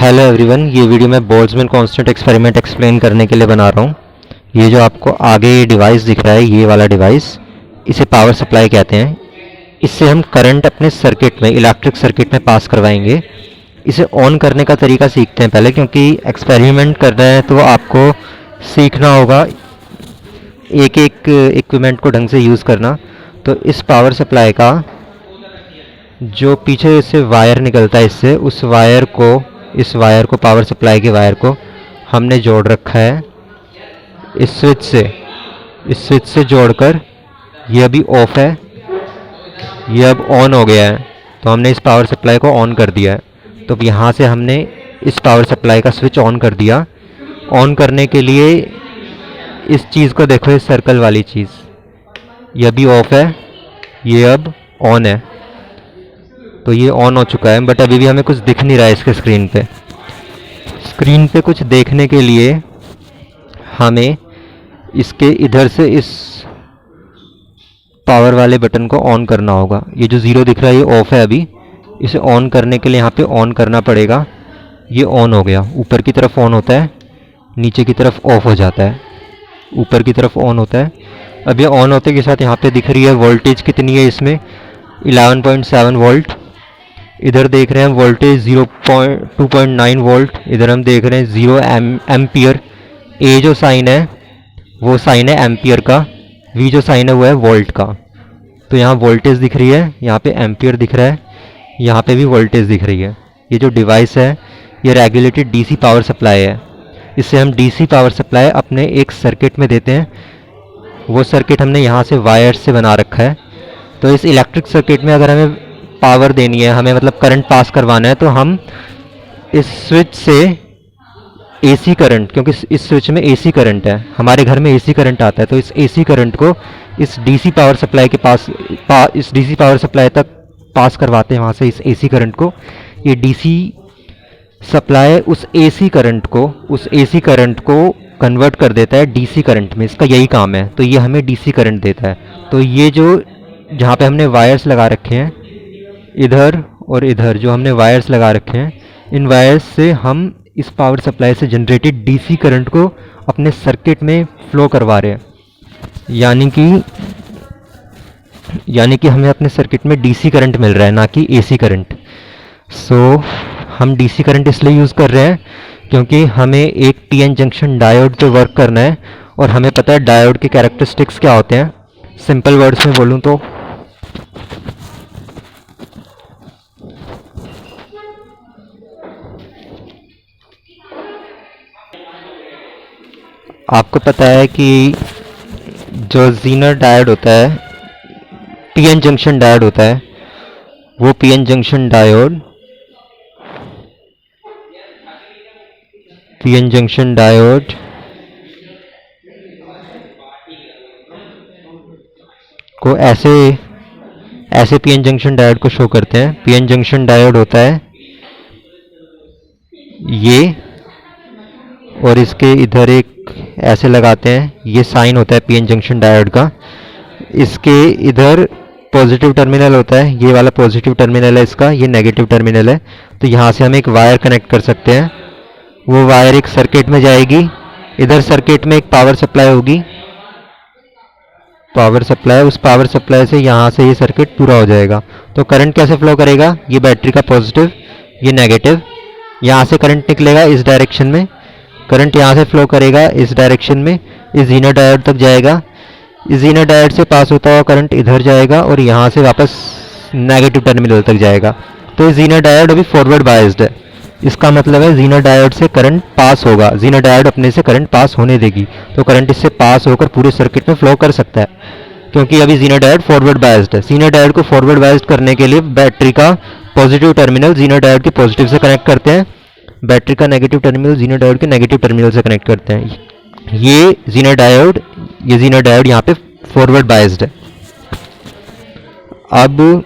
Hello everyone, ये video मैं Boltzmann constant experiment explain करने के लिए बना रहा हूँ। ये जो आपको आगे डिवाइस दिख रहा है, ये वाला डिवाइस, इसे पावर सप्लाई कहते हैं। इससे हम करंट अपने सर्किट में, इलेक्ट्रिक सर्किट में पास करवाएंगे। इसे ऑन करने का तरीका सीखते हैं पहले, क्योंकि एक्सपेरिमेंट कर रहे हैं तो आपको सीखना होगा एक एक इक्विपमेंट को ढंग से यूज़ करना। तो इस पावर सप्लाई का जो पीछे से वायर निकलता है, इससे उस वायर को, इस वायर को, पावर सप्लाई के वायर को हमने जोड़ रखा है इस स्विच से जोड़कर। ये अभी ऑफ है, ये अब ऑन हो गया है, तो हमने इस पावर सप्लाई को ऑन कर दिया है। तो यहाँ से हमने इस पावर सप्लाई का स्विच ऑन कर दिया। ऑन करने के लिए इस चीज़ को देखो, इस सर्कल वाली चीज़, ये अभी ऑफ है, ये अब ऑन है। तो ये ऑन हो चुका है, बट अभी भी हमें कुछ दिख नहीं रहा है इसके स्क्रीन पे। स्क्रीन पे कुछ देखने के लिए हमें इसके इधर से इस पावर वाले बटन को ऑन करना होगा। ये जो ज़ीरो दिख रहा है, ये ऑफ है अभी। इसे ऑन करने के लिए यहाँ पे ऑन करना पड़ेगा। ये ऑन हो गया, ऊपर की तरफ ऑन होता है, नीचे की तरफ ऑफ हो जाता है। ऊपर की तरफ ऑन होता है। अब ये ऑन होते के साथ यहाँ पे दिख रही है वोल्टेज कितनी है इसमें, 11.7 वोल्ट। इधर देख रहे हैं वोल्टेज 2.9 वोल्ट। इधर हम देख रहे हैं 0 एम्पियर। ए जो साइन है वो साइन है एम्पियर का, वी जो साइन है वो है वोल्ट का। तो यहाँ वोल्टेज दिख रही है, यहाँ पे एम्पियर दिख रहा है, यहाँ पे भी वोल्टेज दिख रही है। ये जो डिवाइस है ये रेगुलेटेड डीसी पावर सप्लाई है। इससे हम डीसी पावर सप्लाई अपने एक सर्किट में देते हैं। वो सर्किट हमने यहाँ से वायर से बना रखा है। तो इस इलेक्ट्रिक सर्किट में अगर हमें पावर देनी है, हमें मतलब करंट पास करवाना है, तो हम इस स्विच से एसी करंट, क्योंकि इस स्विच में एसी करंट है, हमारे घर में एसी करंट आता है, तो इस एसी करंट को इस डीसी पावर सप्लाई के पास इस डीसी पावर सप्लाई तक पास करवाते हैं। वहाँ से इस एसी करंट को, ये डीसी सप्लाई उस एसी करंट को कन्वर्ट कर देता है डीसी करंट में। इसका यही काम है। तो ये हमें डीसी करंट देता है। तो ये जो जहाँ पे हमने वायर्स लगा रखे हैं, इधर और इधर जो हमने वायर्स लगा रखे हैं, इन वायर्स से हम इस पावर सप्लाई से जनरेटेड डीसी करंट को अपने सर्किट में फ्लो करवा रहे हैं। यानी कि हमें अपने सर्किट में डीसी करंट मिल रहा है, ना कि एसी करंट। सो हम डीसी करंट इसलिए यूज़ कर रहे हैं क्योंकि हमें एक पीएन जंक्शन डायोड पे वर्क करना है, और हमें पता है डायोड के कैरेक्टरिस्टिक्स क्या होते हैं। सिंपल वर्ड्स में बोलूँ तो आपको पता है कि जो जीनर डायोड होता है, पीएन जंक्शन डायोड होता है, वो पीएन जंक्शन डायोड को ऐसे पीएन जंक्शन डायोड को शो करते हैं। पीएन जंक्शन डायोड होता है ये, और इसके इधर एक ऐसे लगाते हैं, ये साइन होता है पीएन जंक्शन डायोड का। इसके इधर पॉजिटिव टर्मिनल होता है, ये वाला पॉजिटिव टर्मिनल है इसका, ये नेगेटिव टर्मिनल है। तो यहाँ से हम एक वायर कनेक्ट कर सकते हैं। वो वायर एक सर्किट में जाएगी। इधर सर्किट में एक पावर सप्लाई होगी, उस पावर सप्लाई से यहाँ से ये सर्किट पूरा हो जाएगा। तो करंट कैसे फ्लो करेगा, ये बैटरी का पॉजिटिव, ये नेगेटिव, यहाँ से करंट निकलेगा इस डायरेक्शन में, करंट यहाँ से फ्लो करेगा इस डायरेक्शन में, इस जीनर डायोड तक जाएगा। इस जीनर डायोड से पास होता हुआ करंट इधर जाएगा और यहाँ से वापस नेगेटिव टर्मिनल तक जाएगा। तो इस जीनर डायोड अभी फॉरवर्ड बायस्ड है। इसका मतलब है जीनर डायोड से करंट पास होगा, जीनर डायोड अपने से करंट पास होने देगी, तो करंट इससे पास होकर पूरे सर्किट में फ्लो कर सकता है, क्योंकि अभी जीनर डायोड फॉरवर्ड बायस्ड है। जीनर डायोड को फॉरवर्ड बायस्ड करने के लिए बैटरी का पॉजिटिव टर्मिनल जीनर डायोड के पॉजिटिव से कनेक्ट करते हैं, बैटरी का नेगेटिव टर्मिनल जीनर डायोड के नेगेटिव टर्मिनल से कनेक्ट करते हैं। ये जीनर डायोड यहाँ पे फॉरवर्ड बायस्ड है। अब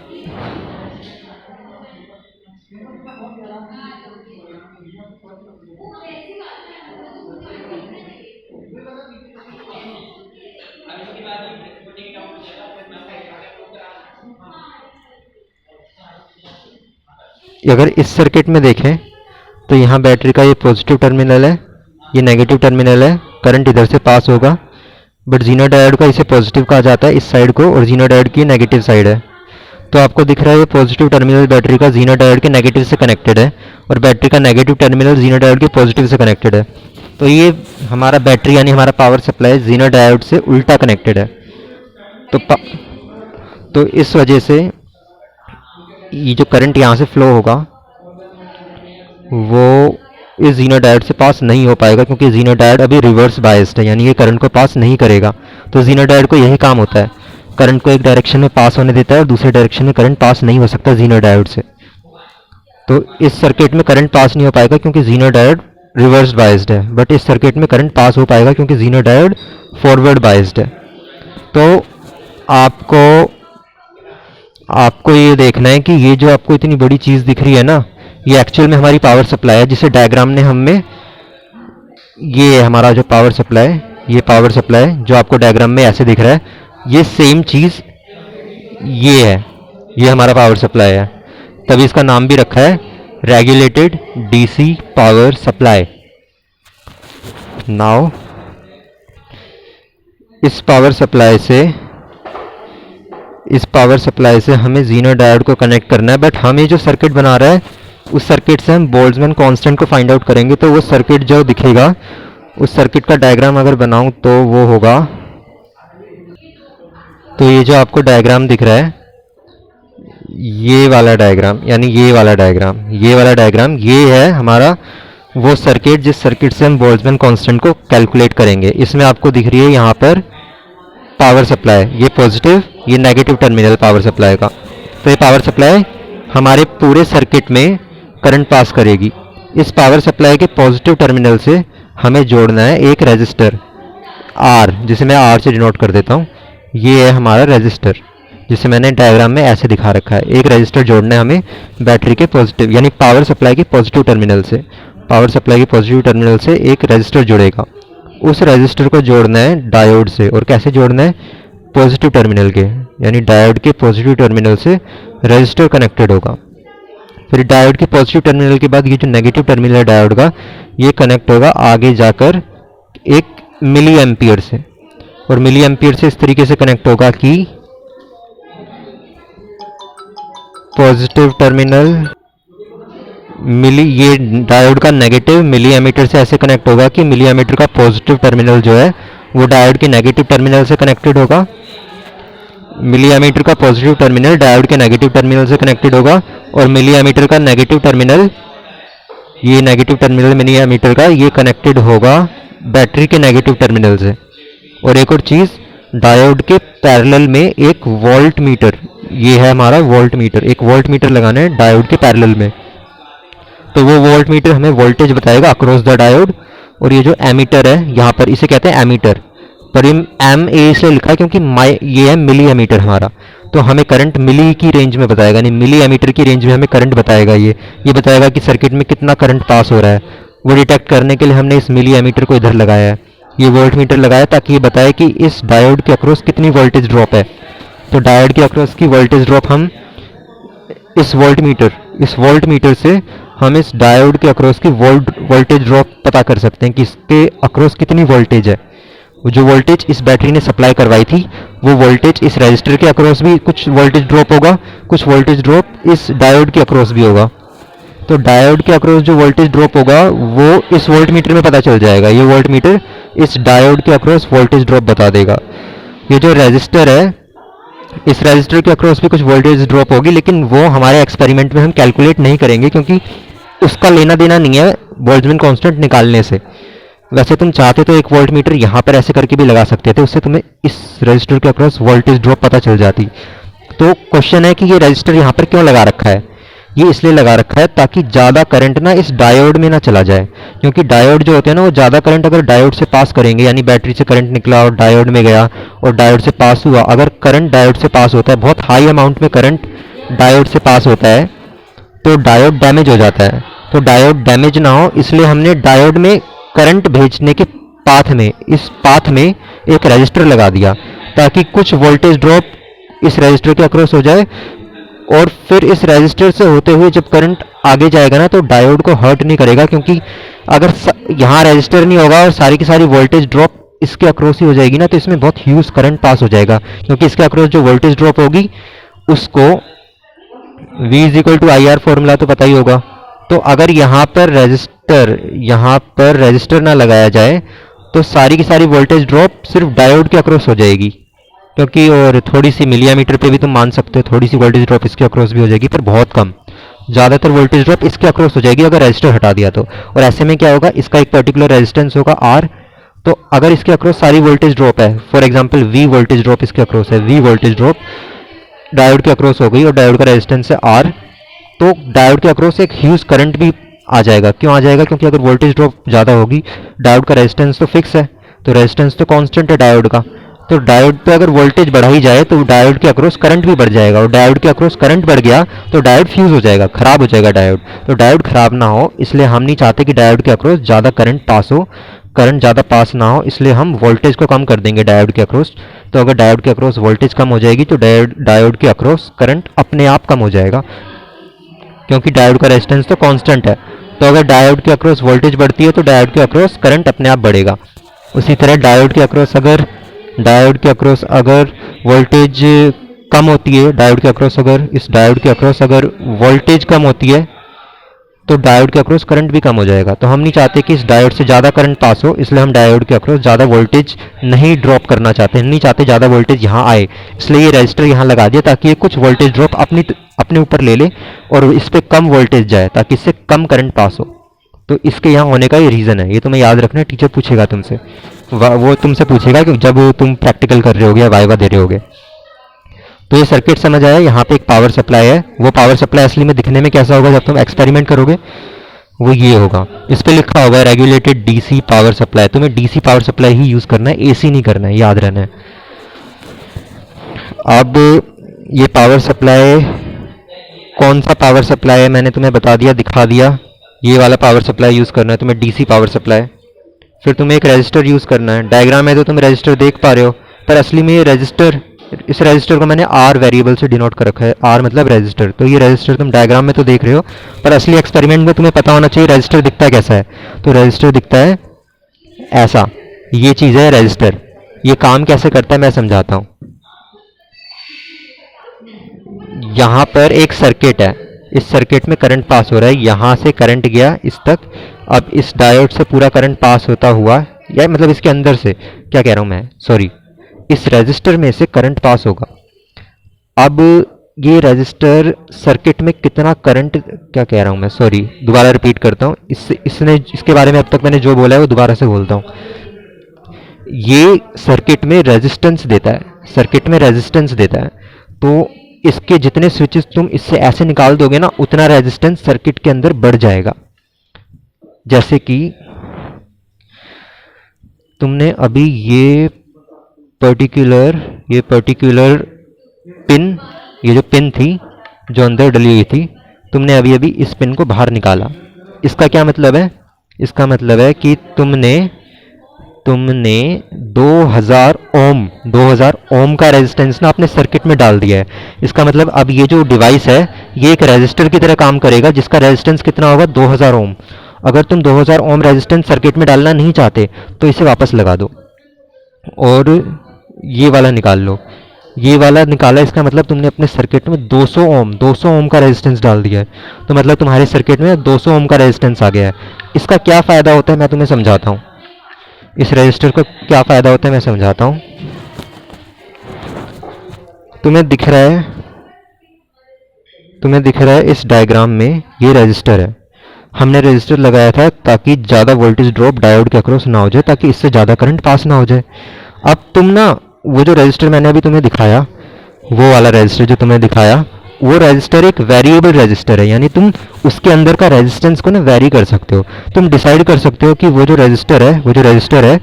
अगर इस सर्किट में देखें तो यहाँ बैटरी का ये पॉजिटिव टर्मिनल है, ये नेगेटिव टर्मिनल है, करंट इधर से पास होगा, बट जीनो डायोड का इसे पॉजिटिव कहा जाता है इस साइड को, और जीनो डायोड की नेगेटिव साइड है। तो आपको दिख रहा है ये पॉजिटिव टर्मिनल बैटरी का जीनो डायोड के नेगेटिव से कनेक्टेड है, और बैटरी का नेगेटिव टर्मिनल जीनो डायोड के पॉजिटिव से कनेक्टेड है। तो ये हमारा बैटरी यानी हमारा पावर सप्लाई जीनो डायोड से उल्टा कनेक्टेड है। तो इस वजह से ये जो करंट यहाँ से फ्लो होगा वो इस जीनो डायोड से पास नहीं हो पाएगा, क्योंकि जीनो डायोड अभी रिवर्स बायस्ड है, यानी ये करंट को पास नहीं करेगा। तो जीनो डायोड को यही काम होता है, करंट को एक डायरेक्शन में पास होने देता है और दूसरे डायरेक्शन में करंट पास नहीं हो सकता जीनो डायोड से। तो इस सर्किट में करंट पास नहीं हो पाएगा क्योंकि जीनो डायोड रिवर्स बायस्ड है, बट इस सर्किट में करंट पास हो पाएगा क्योंकि जीनो डायोड फॉरवर्ड बायस्ड है। तो आपको ये देखना है कि ये जो आपको इतनी बड़ी चीज़ दिख रही है ना, ये एक्चुअल में हमारी पावर सप्लाई है, जिसे डायग्राम ने हमें, ये है हमारा जो पावर सप्लाई, ये पावर सप्लाई जो आपको डायग्राम में ऐसे दिख रहा है, ये सेम चीज़ ये है, ये हमारा पावर सप्लाई है। तभी इसका नाम भी रखा है regulated DC power supply. Now इस पावर सप्लाई से हमें जीनो डायोड को कनेक्ट करना है, बट हम ये जो सर्किट बना रहा है उस सर्किट से हम बोल्ट्जमैन कांस्टेंट को फाइंड आउट करेंगे। तो वो सर्किट जो दिखेगा, उस सर्किट का डायग्राम अगर बनाऊं तो वो होगा, तो ये जो आपको डायग्राम दिख रहा है, ये वाला डायग्राम, यानी ये वाला डायग्राम ये है हमारा वो सर्किट जिस सर्किट से हम बोल्ट्जमैन कांस्टेंट को कैलकुलेट करेंगे। इसमें आपको दिख रही है यहाँ पर पावर सप्लाई, ये पॉजिटिव, ये नेगेटिव टर्मिनल पावर सप्लाई का। तो ये पावर सप्लाई हमारे पूरे सर्किट में करंट पास करेगी। इस पावर सप्लाई के पॉजिटिव टर्मिनल से हमें जोड़ना है एक रेजिस्टर R, जिसे मैं R से डिनोट कर देता हूँ। ये है हमारा रेजिस्टर, जिसे मैंने डायग्राम में ऐसे दिखा रखा है। एक रेजिस्टर जोड़ना है हमें बैटरी के पॉजिटिव यानी पावर सप्लाई के पॉजिटिव टर्मिनल से। पावर सप्लाई के पॉजिटिव टर्मिनल से एक रेजिस्टर जुड़ेगा, उस रेजिस्टर को जोड़ना है डायोड से। और कैसे जोड़ना है? पॉजिटिव टर्मिनल के, यानी डायोड के पॉजिटिव टर्मिनल से रेजिस्टर कनेक्टेड होगा। फिर डायोड के पॉजिटिव टर्मिनल के बाद ये जो नेगेटिव टर्मिनल है डायोड का, ये कनेक्ट होगा आगे जाकर एक मिली एम्पियर से, और मिली एम्पियर से इस तरीके से कनेक्ट होगा कि पॉजिटिव टर्मिनल ये डायोड का नेगेटिव मिली एमीटर से ऐसे कनेक्ट होगा कि मिली एमीटर का पॉजिटिव टर्मिनल जो है वो डायोड के नेगेटिव टर्मिनल से कनेक्टेड होगा। मिली एमीटर का पॉजिटिव टर्मिनल डायोड के नेगेटिव टर्मिनल से कनेक्टेड होगा, और मिली एमीटर का नेगेटिव टर्मिनल, ये नेगेटिव टर्मिनल मिली एमीटर का, ये कनेक्टेड होगा बैटरी के नेगेटिव टर्मिनल से। और एक और चीज़, डायोड के पैरेलल में एक वोल्ट मीटर, ये है हमारा वोल्ट मीटर, एक वोल्ट मीटर लगाना है डायोड के पैरेलल में। तो वो वोल्ट मीटर हमें वोल्टेज बताएगा अक्रॉस द डायोड। और ये जो एमीटर है यहाँ पर, इसे कहते हैं एमीटर, पर ये एम ए इसलिए लिखा है क्योंकि ये है मिली एमीटर हमारा, तो हमें करंट मिली की रेंज में बताएगा, यानी मिली एमीटर की रेंज में हमें करंट बताएगा। ये बताएगा कि सर्किट में कितना करंट पास हो रहा है। वो डिटेक्ट करने के लिए हमने इस मिली एमीटर को इधर लगाया है, ये वोल्ट मीटर लगाया ताकि ये बताए कि इस डायोड के अक्रॉस कितनी वोल्टेज ड्रॉप है। तो डायोड के अक्रॉस की वोल्टेज ड्रॉप हम इस वोल्ट मीटर से हम इस डायोड के अक्रॉस की वोल्टेज ड्रॉप पता कर सकते हैं कि इसके अक्रॉस कितनी वोल्टेज है। वो जो वोल्टेज इस बैटरी ने सप्लाई करवाई थी, वो वोल्टेज इस रजिस्टर के अक्रॉस भी कुछ वोल्टेज ड्रॉप होगा, कुछ वोल्टेज ड्रॉप इस डायोड के अक्रॉस भी होगा। तो डायोड के अक्रॉस जो वोल्टेज ड्रॉप होगा वो इस वोल्ट मीटर में पता चल जाएगा। ये वोल्ट मीटर इस डायोड के अक्रॉस वोल्टेज ड्रॉप बता देगा। ये जो रजिस्टर है, इस रजिस्टर के अक्रॉस भी कुछ वोल्टेज ड्रॉप होगी, लेकिन वो हमारे एक्सपेरिमेंट में हम कैलकुलेट नहीं करेंगे क्योंकि उसका लेना देना नहीं है बोल्ट्जमैन कांस्टेंट निकालने से। वैसे तुम चाहते तो एक वोल्ट मीटर यहाँ पर ऐसे करके भी लगा सकते थे, उससे तुम्हें इस रजिस्टर के अक्रॉस वोल्टेज ड्रॉप पता चल जाती। तो क्वेश्चन है कि ये रजिस्टर यहाँ पर क्यों लगा रखा है? ये इसलिए लगा रखा है ताकि ज़्यादा करंट ना इस डायोड में ना चला जाए, क्योंकि डायोड जो होते हैं ना, वो ज़्यादा करंट अगर डायोड से पास करेंगे, यानी बैटरी से करंट निकला और डायोड में गया और डायोड से पास हुआ, अगर करंट डायोड से पास होता है, बहुत हाई अमाउंट में करंट डायोड से पास होता है, तो डायोड डैमेज हो जाता है। तो डायोड डैमेज ना हो इसलिए हमने डायोड में करंट भेजने के पाथ में, इस पाथ में एक रजिस्टर लगा दिया ताकि कुछ वोल्टेज ड्रॉप इस रजिस्टर के अक्रॉस हो जाए और फिर इस रेजिस्टर से होते हुए जब करंट आगे जाएगा ना तो डायोड को हर्ट नहीं करेगा, क्योंकि अगर यहाँ रेजिस्टर नहीं होगा और सारी की सारी वोल्टेज ड्रॉप इसके अक्रॉस ही हो जाएगी ना, तो इसमें बहुत ह्यूज करंट पास हो जाएगा, क्योंकि इसके अक्रॉस जो वोल्टेज ड्रॉप होगी उसको V is equal to I R formula तो पता ही होगा। तो अगर यहाँ पर रेजिस्टर ना लगाया जाए तो सारी की सारी वोल्टेज ड्रॉप सिर्फ डायोड के अक्रॉस हो जाएगी, क्योंकि और थोड़ी सी मिलियमीटर पे भी तुम मान सकते हो थोड़ी सी वोल्टेज ड्रॉप इसके अक्रॉस भी हो जाएगी, पर बहुत कम। ज़्यादातर वोल्टेज ड्रॉप इसके अक्रॉस हो जाएगी अगर रेजिस्टर हटा दिया तो। और ऐसे में क्या होगा, इसका एक पर्टिकुलर रेजिस्टेंस होगा R, तो अगर इसके अक्रॉस सारी वोल्टेज ड्रॉप है, for example V voltage drop इसके अक्रॉस है, V वोल्टेज ड्रॉप डायोड के अक्रॉस हो गई और डायोड का रेजिस्टेंस है R, तो डायोड के अक्रॉस एक ह्यूज करंट भी आ जाएगा। क्यों आ जाएगा? क्योंकि अगर वोल्टेज ड्रॉप ज़्यादा होगी, डायोड का रेजिस्टेंस तो फिक्स है, तो रेजिस्टेंस तो कांस्टेंट है डायोड का, तो डायोड पे अगर वोल्टेज बढ़ाई जाए तो डायोड के अक्रॉस करंट भी बढ़ जाएगा, और डायोड के अक्रॉस करंट बढ़ गया तो डायोड फ्यूज हो जाएगा, खराब हो जाएगा डायोड। तो डायोड खराब ना हो इसलिए हम नहीं चाहते कि डायोड के अक्रॉस ज़्यादा करंट पास हो, करंट ज़्यादा पास ना हो, इसलिए हम वोल्टेज को कम कर देंगे डायोड के अक्रॉस। तो अगर डायोड के अक्रॉस वोल्टेज कम हो जाएगी तो डायोड के अक्रॉस करंट अपने आप कम हो जाएगा, क्योंकि डायोड का रेजिस्टेंस तो कांस्टेंट है। तो अगर डायोड के अक्रॉस वोल्टेज बढ़ती है तो डायोड के अक्रॉस करंट अपने आप बढ़ेगा। उसी तरह डायोड के अक्रॉस अगर वोल्टेज कम होती है, डायोड के अक्रॉस अगर वोल्टेज कम होती है तो डायोड के अक्रॉस करंट भी कम हो जाएगा। तो हम नहीं चाहते कि इस डायोड से ज़्यादा करंट पास हो, इसलिए हम डायोड के अक्रॉस ज़्यादा वोल्टेज नहीं ड्रॉप करना चाहते, नहीं चाहते ज़्यादा वोल्टेज यहाँ आए, इसलिए ये रेजिस्टर यहाँ लगा दिया ताकि ये कुछ वोल्टेज ड्रॉप अपने ऊपर ले ले और इस पर कम वोल्टेज जाए ताकि इससे कम करंट पास हो। तो इसके यहाँ होने का ये रीज़न है, ये तुम्हें याद रखना है, टीचर पूछेगा तुमसे, वो तुमसे पूछेगा कि जब तुम प्रैक्टिकल कर रहे होगे या वाइवा दे रहे होगे। तो ये सर्किट समझ आया, यहाँ पे एक पावर सप्लाई है, वो पावर सप्लाई असली में दिखने में कैसा होगा जब तुम एक्सपेरिमेंट करोगे, वो ये होगा, इस पे लिखा होगा रेगुलेटेड डीसी पावर सप्लाई। तुम्हें डीसी पावर सप्लाई ही यूज़ करना है, एसी नहीं करना है, याद रहना है। अब ये पावर सप्लाई कौन सा पावर सप्लाई है मैंने तुम्हें बता दिया, दिखा दिया, ये वाला पावर सप्लाई यूज़ करना है तुम्हें, डीसी पावर सप्लाई। फिर तुम्हें एक रजिस्टर यूज़ करना है, डायग्राम में तो तुम रजिस्टर देख पा रहे हो, पर असली में ये रजिस्टर, इस रजिस्टर को मैंने R वेरिएबल से डिनोट कर रखा है, R मतलब रजिस्टर। तो ये रजिस्टर तुम डायग्राम में तो देख रहे हो, पर असली एक्सपेरिमेंट में तुम्हें पता होना चाहिए रजिस्टर दिखता कैसा है। तो रजिस्टर दिखता है ऐसा, ये चीज़ है रजिस्टर। ये काम कैसे करता है मैं समझाता हूँ। यहाँ पर एक सर्किट है, इस सर्किट में करंट पास हो रहा है, यहाँ से करंट गया इस तक, अब इस डायोड से पूरा करंट पास होता हुआ, या मतलब इसके अंदर से, क्या कह रहा हूँ मैं, सॉरी, इस रेजिस्टर में से करंट पास होगा। अब ये रेजिस्टर सर्किट में कितना करंट, क्या कह रहा हूँ मैं, सॉरी, दोबारा रिपीट करता हूँ, इसके बारे में अब तक मैंने जो बोला है वो दोबारा से बोलता हूँ। ये सर्किट में रेजिस्टेंस देता है, तो इसके जितने स्विचेस तुम इससे ऐसे निकाल दोगे ना, उतना रेजिस्टेंस सर्किट के अंदर बढ़ जाएगा। जैसे कि तुमने अभी ये पर्टिकुलर पिन, ये जो पिन थी जो अंदर डली हुई थी, तुमने अभी अभी इस पिन को बाहर निकाला। इसका क्या मतलब है? इसका मतलब है कि तुमने 2000 ओम का रेजिस्टेंस ना अपने सर्किट में डाल दिया है। इसका मतलब अब ये जो डिवाइस है ये एक रेजिस्टर की तरह काम करेगा, जिसका रेजिस्टेंस कितना होगा, 2000 ओम। अगर तुम 2000 ओम रेजिस्टेंस सर्किट में डालना नहीं चाहते तो इसे वापस लगा दो और ये वाला निकाल लो। ये वाला निकाला, इसका मतलब तुमने अपने सर्किट में 200 ओम का रेजिस्टेंस डाल दिया है, तो मतलब तुम्हारे सर्किट में 200 ओम का रेजिस्टेंस आ गया है। इसका क्या फ़ायदा होता है मैं तुम्हें समझाता हूँ। इस रेजिस्टर का क्या फ़ायदा होता है मैं समझाता हूँ। तुम्हें दिख रहा है इस डायग्राम में ये रेजिस्टर है। हमने रेजिस्टर लगाया था ताकि ज़्यादा वोल्टेज ड्रॉप डायोड के अक्रॉस ना हो जाए, ताकि इससे ज़्यादा करंट पास ना हो जाए। अब तुम ना वो जो रेजिस्टर मैंने अभी तुम्हें दिखाया, वो वाला रेजिस्टर जो तुम्हें दिखाया, वो रेजिस्टर एक वेरिएबल रेजिस्टर है, यानी तुम उसके अंदर का रेजिस्टेंस को ना वेरी कर सकते हो। तुम डिसाइड कर सकते हो कि वो जो रेजिस्टर है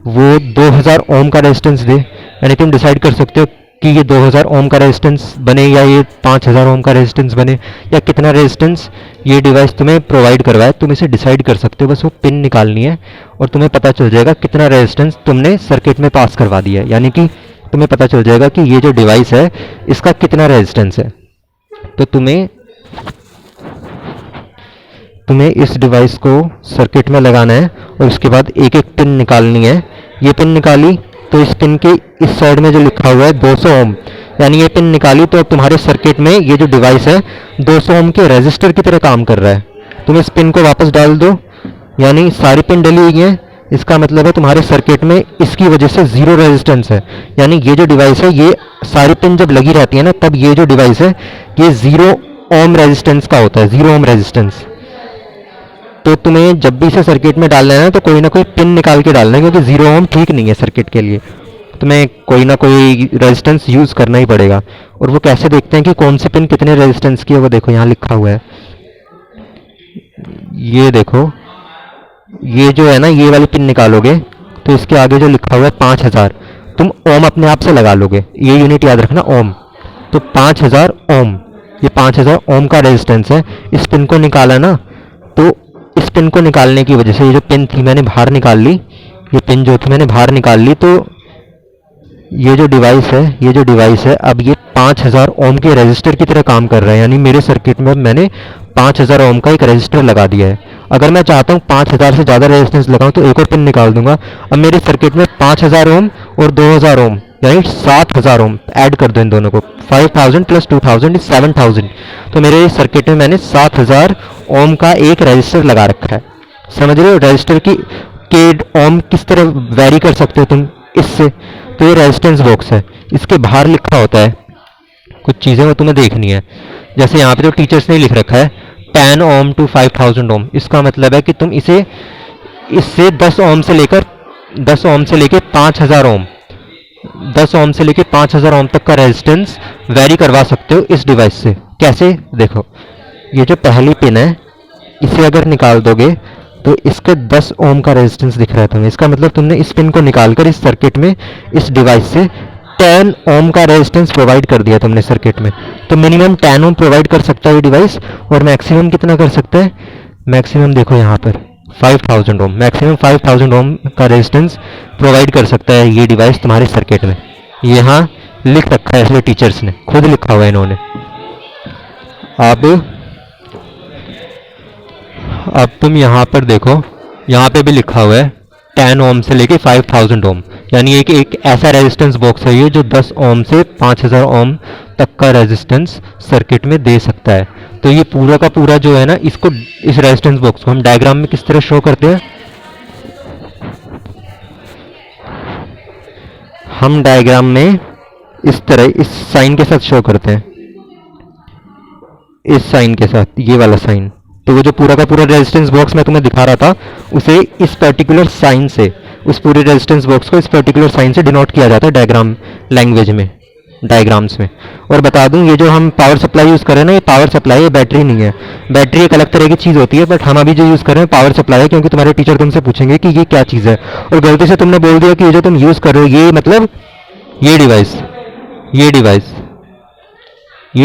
वो 2000 ओम का रेजिस्टेंस दे, यानी तुम डिसाइड कर सकते हो कि ये 2000 ओम का रेजिस्टेंस बने या ये 5000 ओम का रेजिस्टेंस बने, या कितना रेजिस्टेंस ये डिवाइस तुम्हें प्रोवाइड करवाए। तुम इसे डिसाइड कर सकते हो, बस वो पिन निकालनी है और तुम्हें पता चल जाएगा कितना रेजिस्टेंस तुमने सर्किट में पास करवा दिया है, यानी कि तुम्हें पता चल जाएगा कि ये जो डिवाइस है इसका कितना रेजिस्टेंस है। तो तुम्हें इस डिवाइस को सर्किट में लगाना है और उसके बाद एक एक पिन निकालनी है। ये पिन निकाली तो इस पिन के इस साइड में जो लिखा हुआ है 200 ओम, यानी ये पिन निकाली तो अब तुम्हारे सर्किट में ये जो डिवाइस है 200 ओम के रेजिस्टर की तरह काम कर रहा है। तुम इस पिन को वापस डाल दो, यानी सारी पिन डली हुई हैं। इसका मतलब है तुम्हारे सर्किट में इसकी वजह से जीरो रेजिस्टेंस है, यानी ये जो डिवाइस है ये सारी पिन जब लगी रहती है ना तब ये जो डिवाइस है ये 0 ओम रेजिस्टेंस का होता है, 0 ओम रेजिस्टेंस। तो तुम्हें जब भी इसे सर्किट में डालना है ना तो कोई ना कोई पिन निकाल के डालना है, क्योंकि 0 ओम ठीक नहीं है सर्किट के लिए। तुम्हें कोई ना कोई रेजिस्टेंस यूज़ करना ही पड़ेगा। और वो कैसे देखते हैं कि कौन सी पिन कितने रेजिस्टेंस की है, वो देखो यहाँ लिखा हुआ है। ये देखो, ये जो है ना ये वाली पिन निकालोगे तो इसके आगे जो लिखा हुआ है 5000, तुम ओम अपने आप से लगा लोगे, ये यूनिट याद रखना ओम। तो 5000 ओम, ये 5000 ओम का रेजिस्टेंस है। इस पिन को निकाला ना, तो इस पिन को निकालने की वजह से ये जो पिन थी मैंने बाहर निकाल ली, ये पिन जो थी मैंने बाहर निकाल ली। तो ये जो डिवाइस है अब ये 5000 ओम के रेजिस्टर की तरह काम कर रहा है, यानी मेरे सर्किट में मैंने 5000 ओम का एक रेजिस्टर लगा दिया है। अगर मैं चाहता हूँ 5000 से ज़्यादा रेजिस्टेंस लगाऊं तो एक और पिन निकाल दूंगा। अब मेरे सर्किट में 5000 ओम और 2000 ओम यानी 7000 ओम ऐड कर दो इन दोनों को, 5000 प्लस 2000 इज 7000। तो मेरे सर्किट में मैंने 7000 ओम का एक रेजिस्टर लगा रखा है। समझ रहे हो रेजिस्टर की के ओम किस तरह वेरी कर सकते हो तुम इससे। तो ये रेजिस्टेंस बॉक्स है, इसके बाहर लिखा होता है कुछ चीज़ें वो तुम्हें देखनी है। जैसे यहाँ पे तो टीचर्स ने लिख रखा है 10 ओम टू 5000 ओम। इसका मतलब है कि तुम इससे 10 ओम से लेकर 5000 ओम, 10 ओम से लेकर 5000 ओम तक का रेजिस्टेंस वेरी करवा सकते हो इस डिवाइस से। कैसे, देखो ये जो पहली पिन है इसे अगर निकाल दोगे तो इसके 10 ओम का रेजिस्टेंस दिख रहा है तुम्हें। इसका मतलब तुमने इस पिन को निकालकर इस सर्किट में इस डिवाइस से 10 ओम का रेजिस्टेंस प्रोवाइड कर दिया तुमने सर्किट में। तो मिनिमम 10 ओम प्रोवाइड कर सकता है ये डिवाइस, और मैक्सिमम कितना कर सकता है, मैक्सिमम देखो यहाँ पर 5000 ओम, मैक्सिमम 5000 ओम का रेजिस्टेंस प्रोवाइड कर सकता है ये डिवाइस तुम्हारे सर्किट में। यहाँ लिख रखा है इसलिए टीचर्स ने खुद लिखा हुआ है इन्होंने। अब तुम यहाँ पर देखो, यहाँ पे भी लिखा हुआ है 10 ओम से लेके 5000 ओम, यानी एक ऐसा रेजिस्टेंस बॉक्स है ये जो 10 ओम से 5000 ओम तक का रेजिस्टेंस सर्किट में दे सकता है। तो ये पूरा का पूरा जो है ना, इसको इस रेजिस्टेंस बॉक्स को हम डायग्राम में किस तरह शो करते हैं, हम डायग्राम में इस तरह इस साइन के साथ शो करते हैं, इस साइन के साथ, ये वाला साइन। तो वो जो पूरा का पूरा रेजिस्टेंस बॉक्स मैं तुम्हें दिखा रहा था उसे इस पर्टिकुलर साइन से, उस पूरे रेजिस्टेंस बॉक्स को इस पर्टिकुलर साइन से डिनोट किया जाता है डायग्राम लैंग्वेज में, डायग्राम्स में। और बता दूं ये जो हम पावर सप्लाई यूज़ कर रहे हैं ना, ये पावर सप्लाई है, बैटरी नहीं है। बैटरी एक अलग तरह की चीज़ होती है, बट हम अभी जो यूज़ कर रहे हैं पावर सप्लाई है, क्योंकि तुम्हारे टीचर तुमसे पूछेंगे कि ये क्या चीज़ है, और गलती से तुमने बोल दिया कि ये जो तुम यूज़ कर रहे हो ये मतलब ये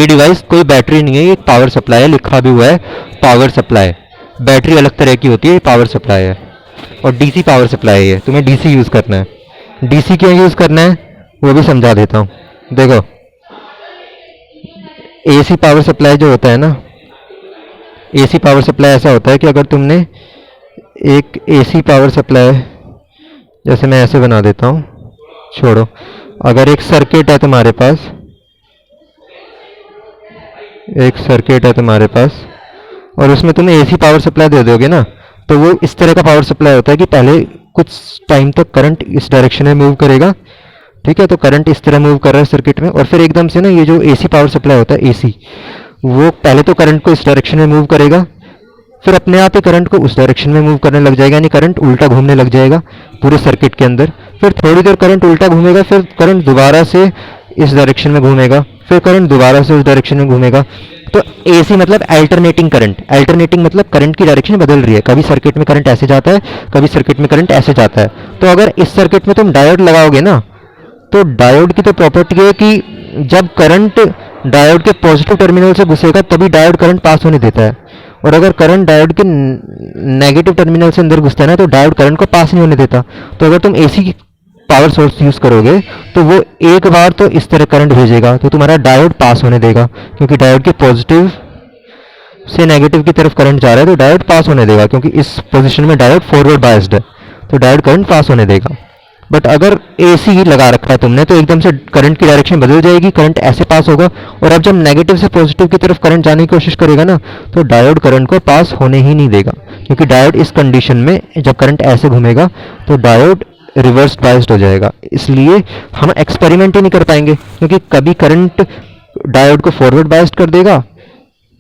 डिवाइस कोई बैटरी नहीं है, ये पावर सप्लाई है, लिखा भी हुआ है पावर सप्लाई। बैटरी अलग तरह की होती है, ये पावर सप्लाई है, और डीसी पावर सप्लाई है। तुम्हें डीसी यूज़ करना है। डीसी क्यों यूज़ करना है वो भी समझा देता हूँ। देखो एसी पावर सप्लाई जो होता है ना, एसी पावर सप्लाई ऐसा होता है कि अगर तुमने एक एसी पावर सप्लाई, जैसे मैं ऐसे बना देता हूँ, छोड़ो, अगर एक सर्किट है तुम्हारे पास, और उसमें तुम्हें एसी पावर सप्लाई दे दोगे ना, तो वो इस तरह का पावर सप्लाई होता है कि पहले कुछ टाइम तक करंट इस डायरेक्शन में मूव करेगा, ठीक है, तो करंट इस तरह मूव कर रहा है सर्किट में, और फिर एकदम से ना ये जो एसी पावर सप्लाई होता है एसी, वो पहले तो करंट को इस डायरेक्शन में मूव करेगा, फिर अपने आप ही करंट को उस डायरेक्शन में मूव करने लग जाएगा, यानी करंट उल्टा घूमने लग जाएगा पूरे सर्किट के अंदर। फिर थोड़ी देर करंट उल्टा घूमेगा, फिर करंट दोबारा से इस डायरेक्शन में घूमेगा, फिर करंट दोबारा से उस डायरेक्शन में घूमेगा। तो एसी मतलब अल्टरनेटिंग करंट, अल्टरनेटिंग मतलब करंट की डायरेक्शन बदल रही है, कभी सर्किट में करंट ऐसे जाता है, कभी सर्किट में करंट ऐसे जाता है। तो अगर इस सर्किट में तुम डायोड लगाओगे ना, तो डायोड की तो प्रॉपर्टी है कि जब करंट डायोड के पॉजिटिव टर्मिनल से घुसेगा तभी डायोड करंट पास होने देता है, और अगर करंट डायोड के नेगेटिव टर्मिनल से अंदर घुसता है ना तो डायोड करंट को पास नहीं होने देता। तो अगर तुम एसी पावर सोर्स यूज़ करोगे तो वो एक बार तो इस तरह करंट भेजेगा, तो तुम्हारा डायोड पास होने देगा, क्योंकि डायोड के पॉजिटिव से नेगेटिव की तरफ करंट जा रहा है तो डायोड पास होने देगा, क्योंकि इस पोजीशन में डायोड फॉरवर्ड बायस्ड है तो डायोड करंट पास होने देगा। बट अगर एसी लगा रखा है तुमने तो एकदम से करंट की डायरेक्शन बदल जाएगी, करंट ऐसे पास होगा, और अब जब नेगेटिव से पॉजिटिव की तरफ करंट जाने की कोशिश करेगा ना तो डायोड करंट को पास होने ही नहीं देगा, क्योंकि डायोड इस कंडीशन में जब करंट ऐसे घूमेगा तो डायोड रिवर्स बायस्ड हो जाएगा। इसलिए हम एक्सपेरिमेंट ही नहीं कर पाएंगे, क्योंकि कभी करंट डायोड को फॉरवर्ड बायस्ड कर देगा,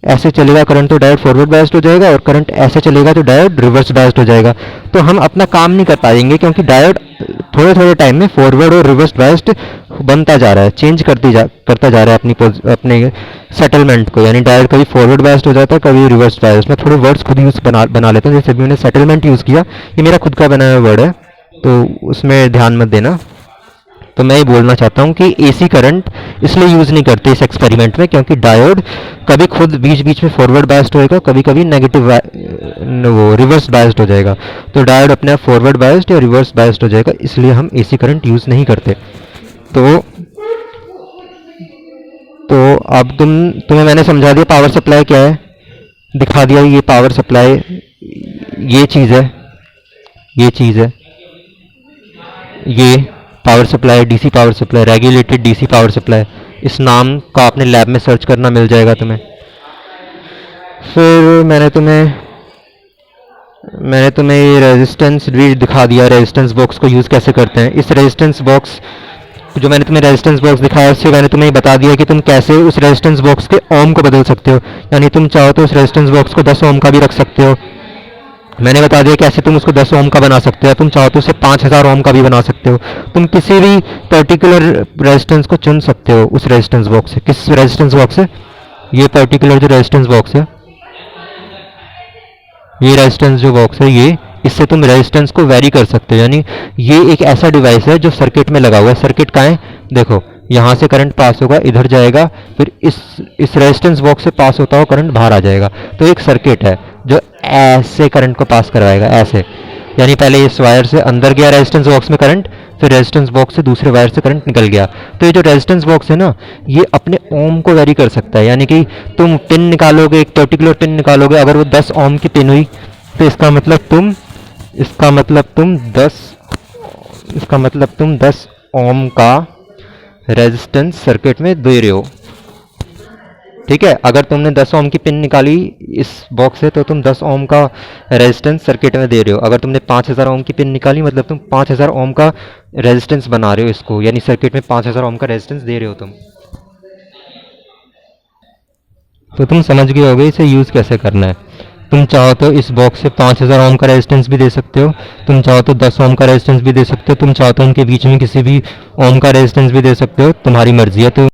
ऐसे चलेगा करंट तो डायोड फॉरवर्ड बायस्ड हो जाएगा, और करंट ऐसे चलेगा तो डायोड रिवर्स बायस्ड हो जाएगा। तो हम अपना काम नहीं कर पाएंगे, क्योंकि डायोड थोड़े थोड़े टाइम में फॉरवर्ड और रिवर्स बायस्ड बनता जा रहा है, चेंज करता जा रहा है अपने सेटलमेंट को। यानी डायोड कभी फॉरवर्ड बायस्ड हो जाता है, कभी रिवर्स बायस्ड। मैं थोड़े वर्ड्स खुद यूज बना लेता हूँ, जैसे अभी मैंने सेटलमेंट यूज़ किया, ये मेरा खुद का बनाया हुआ वर्ड है तो उसमें ध्यान मत देना। तो मैं ये बोलना चाहता हूँ कि एसी करंट इसलिए यूज़ नहीं करते इस एक्सपेरिमेंट में, क्योंकि डायोड कभी खुद बीच बीच में फॉरवर्ड बायस्ड होएगा, कभी कभी नेगेटिव वो रिवर्स बायस्ड हो जाएगा, तो डायोड अपने आप फॉरवर्ड बायस्ड या रिवर्स बायस्ड हो जाएगा, इसलिए हम एसी करंट यूज़ नहीं करते। तो अब तुम्हें मैंने समझा दिया पावर सप्लाई क्या है, दिखा दिया ये पावर सप्लाई, ये चीज़ है, ये चीज़ है, ये power supply, DC power supply, regulated DC power supply. इस नाम का आपने लैब में सर्च करना, मिल जाएगा तुम्हें। फिर मैंने तुम्हें ये रेजिस्टेंस भी दिखा दिया, रेजिस्टेंस बॉक्स को यूज़ कैसे करते हैं। इस रेजिस्टेंस बॉक्स जो मैंने तुम्हें रेजिस्टेंस बॉक्स दिखाया उससे मैंने तुम्हें बता दिया कि तुम कैसे उस रेजिस्टेंस बॉक्स के ओम को बदल सकते हो, यानी तुम चाहो तो उस रेजिस्टेंस बॉक्स को 10 ओम का भी रख सकते हो। मैंने बता दिया कैसे तुम उसको 10 ओम का बना सकते हो, तुम चाहो तो उसे 5000 ओम का भी बना सकते हो। तुम किसी भी पर्टिकुलर रेजिस्टेंस को चुन सकते हो उस रेजिस्टेंस बॉक्स से। किस रेजिस्टेंस बॉक्स से? ये पर्टिकुलर जो रेजिस्टेंस बॉक्स है, ये रेजिस्टेंस जो बॉक्स है, ये इससे तुम रेजिस्टेंस को वेरी कर सकते हो। यानी ये एक ऐसा डिवाइस है जो सर्किट में लगा हुआ है। सर्किट कहाँ है? देखो, यहाँ से करंट पास होगा, इधर जाएगा, फिर इस रेजिस्टेंस बॉक्स से पास होता हुआ करंट बाहर आ जाएगा। तो एक सर्किट है जो ऐसे करंट को पास करवाएगा, ऐसे। यानी पहले इस वायर से अंदर गया रेजिस्टेंस बॉक्स में करंट, फिर रेजिस्टेंस बॉक्स से दूसरे वायर से करंट निकल गया। तो ये जो रेजिस्टेंस बॉक्स है ना, ये अपने ओम को वेरी कर सकता है। यानी कि तुम पिन निकालोगे, एक पर्टिकुलर पिन निकालोगे, अगर वो 10 ओम की पिन हुई तो इसका मतलब तुम 10 ओम का रेजिस्टेंस सर्किट में दे रहे हो। ठीक है, अगर तुमने 10 ओम की पिन निकाली इस बॉक्स से तो तुम 10 ओम का रेजिस्टेंस सर्किट में दे रहे हो। अगर तुमने 5000 ओम की पिन निकाली मतलब तुम 5000 ओम का रेजिस्टेंस बना रहे हो इसको, यानी सर्किट में 5000 ओम का रेजिस्टेंस दे रहे हो तुम। तो तुम समझ गए होगे इसे यूज़ कैसे करना है। तुम चाहो तो इस बॉक्स से 5000 ओम का रेजिस्टेंस भी दे सकते हो, तुम चाहो तो 10 ओम का रेजिस्टेंस भी दे सकते हो, तुम चाहो तो उनके बीच में किसी भी ओम का रेजिस्टेंस भी दे सकते हो, तुम्हारी मर्जी है। तो